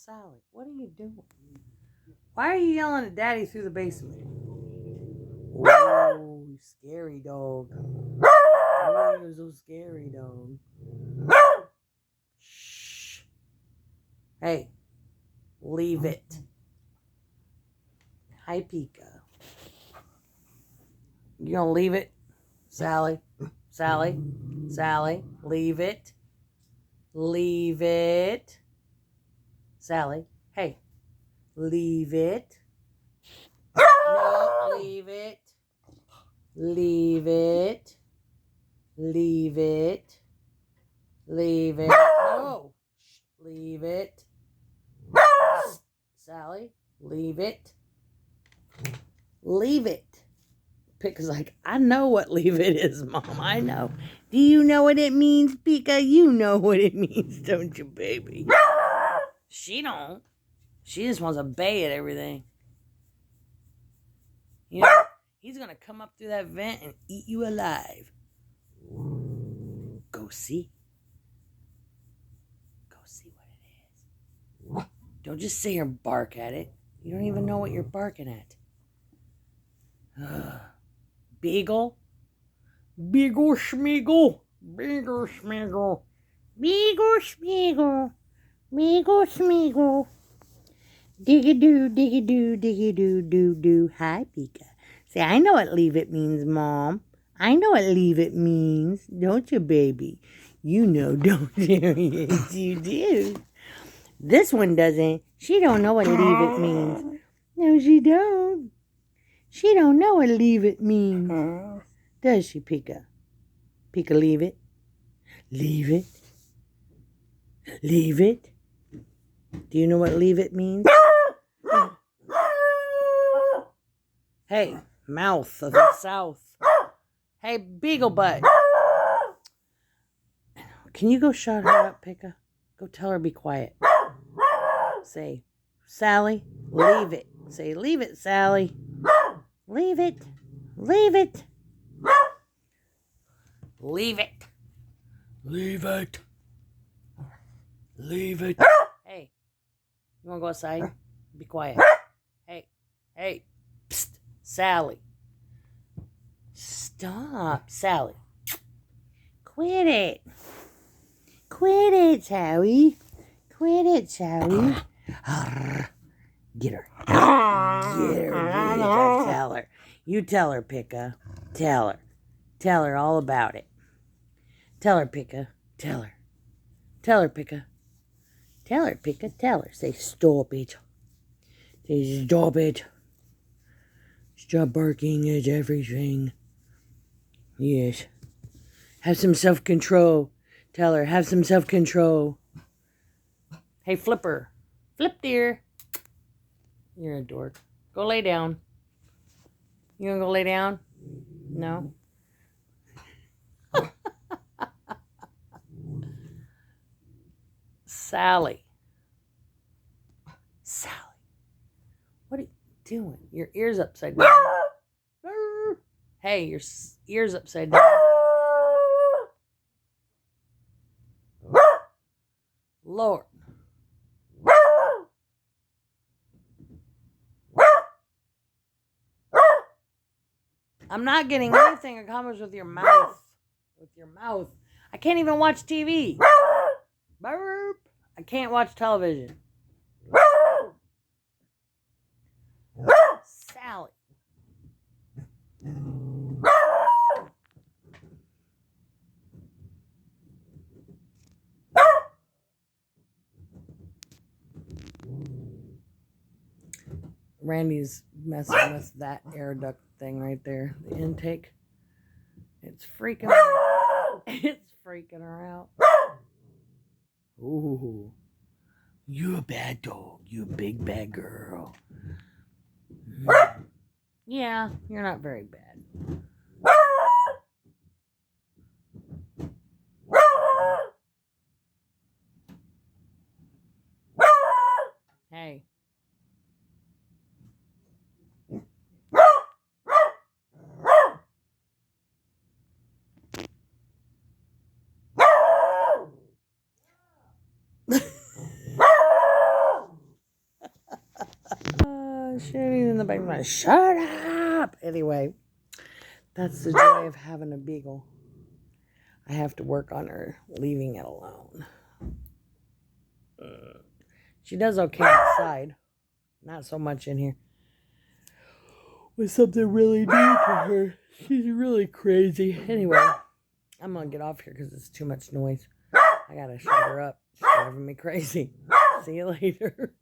Sally, what are you doing? Why are you yelling at Daddy through the basement? Oh, scary dog. Oh, you're so scary, dog. Shh. Hey, leave it. Hi, Pika. You gonna leave it? Sally? Sally? Sally? Leave it. Leave it. Sally? Hey, leave it. No, leave it. Leave it. Leave it. Leave it. No. Leave it. Sally, leave it. Leave it. Pika's like, I know what leave it is, Mom. I know. Do you know what it means, Pika? You know what it means, don't you, baby? She don't. She just wants to bay at everything. You know, he's going to come up through that vent and eat you alive. Go see. Go see what it is. Don't just sit here and bark at it. You don't even know what you're barking at. Beagle? Beagle Schmeagle. Beagle Schmeagle. Beagle Schmeagle. Beagle Schmeagle. Diggy-doo, diggy-doo, diggy-doo, doo-doo. Hi, Pika. Say, I know what leave it means, Mom. I know what leave it means. Don't you, baby? You know, don't you? Yes, you do. This one doesn't. She don't know what leave it means. No, she don't. She don't know what leave it means. Does she, Pika? Pika, leave it. Leave it. Leave it. Do you know what leave it means? Hey, mouth of the south. Hey, Beagle butt. Can you go shut her up, Pika? Go tell her be quiet. Say, Sally, leave it. Say, leave it, Sally. Leave it. Leave it. Leave it. Leave it. Leave it. Hey, you want to go outside? Be quiet. Hey, hey, psst, Sally. Stop, Sally. Quit it. Quit it, Sally. Quit it, Sally. Get her. Get her. Tell her. You tell her, Pika. Tell her. Tell her all about it. Tell her, Pika. Tell her. Tell her, Pika. Tell her, Pika. Tell her. Say, stop it. Say, stop it. Stop barking at everything. Yes. Have some self-control. Tell her, have some self-control. Hey, Flipper. Flip, dear. You're a dork. Go lay down. You gonna go lay down? No? Sally. Sally. What are you doing? Your ear's upside down. Hey, your ear's upside down. Lord. I'm not getting anything accomplished with your mouth. With your mouth. I can't even watch TV. Burp. I can't watch television. Sally. Randy's messing with that air duct thing right there. The intake. It's freaking her. It's freaking her out. Ooh. You a bad dog. You a big bad girl. Yeah, you're not very bad. Hey. Shitting in the back of my, shut up! Anyway, that's the joy of having a beagle. I have to work on her leaving it alone. She does okay outside. Not so much in here. With something really new to her. She's really crazy. Anyway, I'm going to get off here because it's too much noise. I got to shut her up. She's driving me crazy. See you later.